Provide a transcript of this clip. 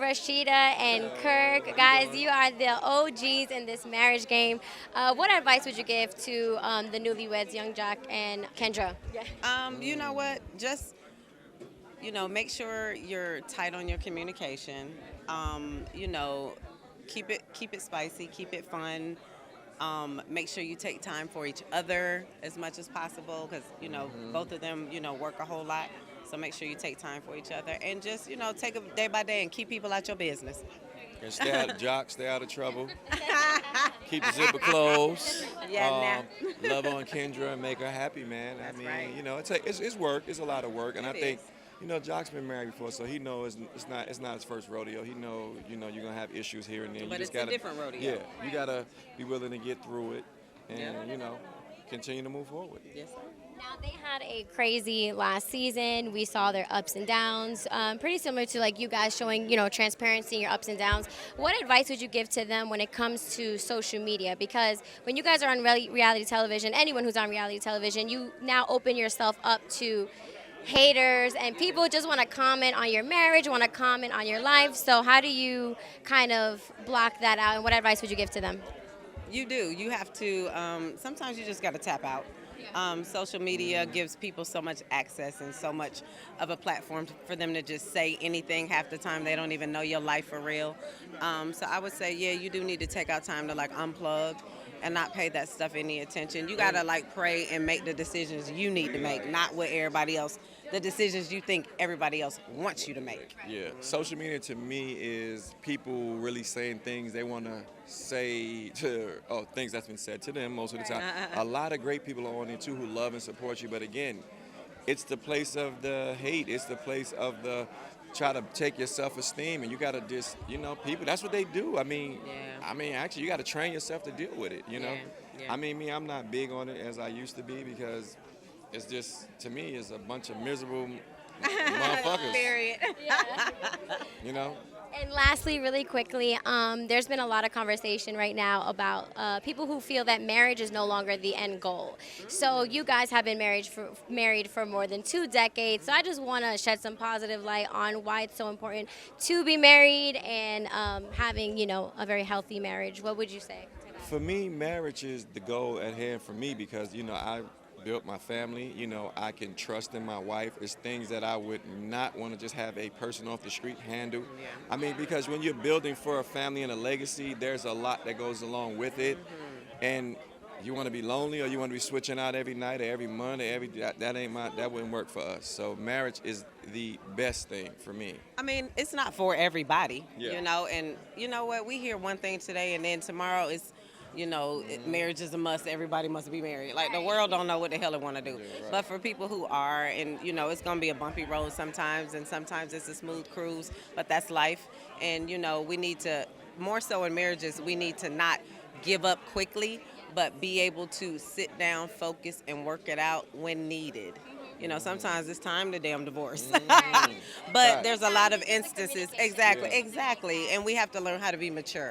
Rasheeda and Kirk. Guys, you are the OGs in this marriage game. What advice would you give to the newlyweds, Young Jock and Kendra? Yeah. You know what? Just make sure you're tight on your communication. You know, keep it spicy, keep it fun. Make sure you take time for each other as much as possible because both of them work a whole lot. So make sure you take time for each other and just take it day by day and keep people out your business. And stay out, Jock, stay out of trouble. Keep the zipper closed. Yeah, Love on Kendra and make her happy, man. That's I mean, right. it's work. It's a lot of work, and I It think, is. Jock's been married before, so he knows it's not his first rodeo. He know, you're gonna have issues here and there. You But just it's a gotta, different rodeo. yeah, you gotta be willing to get through it, and Yeah. continue to move forward. Yes, sir. Now they had a crazy last season. We saw their ups and downs. Pretty similar to like you guys showing, transparency in your ups and downs. What advice would you give to them when it comes to social media? Because when you guys are on reality television, anyone who's on reality television, you now open yourself up to haters and people just want to comment on your marriage, want to comment on your life. So how do you kind of block that out? And what advice would you give to them? You do. You have to. Sometimes you just got to tap out. Social media gives people so much access and so much of a platform for them to just say anything. Half the time they don't even know your life for real. So I would say, yeah, you do need to take out time to like unplug and not pay that stuff any attention. You gotta like pray and make the decisions you need to make, not what everybody else, the decisions you think everybody else wants you to make. Yeah, social media to me is people really saying things they want to say things that's been said to them most of the time. A lot of great people are on it too who love and support you, but again, it's the place of the hate. It's the place of the try to take your self-esteem, and you got to just, people. That's what they do. Yeah. Actually, you got to train yourself to deal with it. Yeah. I'm not big on it as I used to be because it's just to me it's a bunch of miserable motherfuckers. Period. You know. And lastly, really quickly, there's been a lot of conversation right now about people who feel that marriage is no longer the end goal. So you guys have been married for more than 2 decades. So I just want to shed some positive light on why it's so important to be married and having, a very healthy marriage. What would you say to that? For me, marriage is the goal at hand for me because, I built my family. I can trust in my wife. It's things that I would not want to just have a person off the street handle. Yeah. Because when you're building for a family and a legacy, there's a lot that goes along with it. And you want to be lonely or you want to be switching out every night or every month or that wouldn't work for us. So marriage is the best thing for me. It's not for everybody, Yeah. and you know what? We hear one thing today and then tomorrow is, marriage is a must. Everybody must be married. Like the world don't know what the hell they want to do. Yeah, right. But for people who are, and it's going to be a bumpy road sometimes, and sometimes it's a smooth cruise, but that's life. And, we need to, more so in marriages, we need to not give up quickly, but be able to sit down, focus, and work it out when needed. Sometimes it's time to damn divorce. But Right. there's a lot of instances. Communication. Exactly, Yeah. exactly. And we have to learn how to be mature.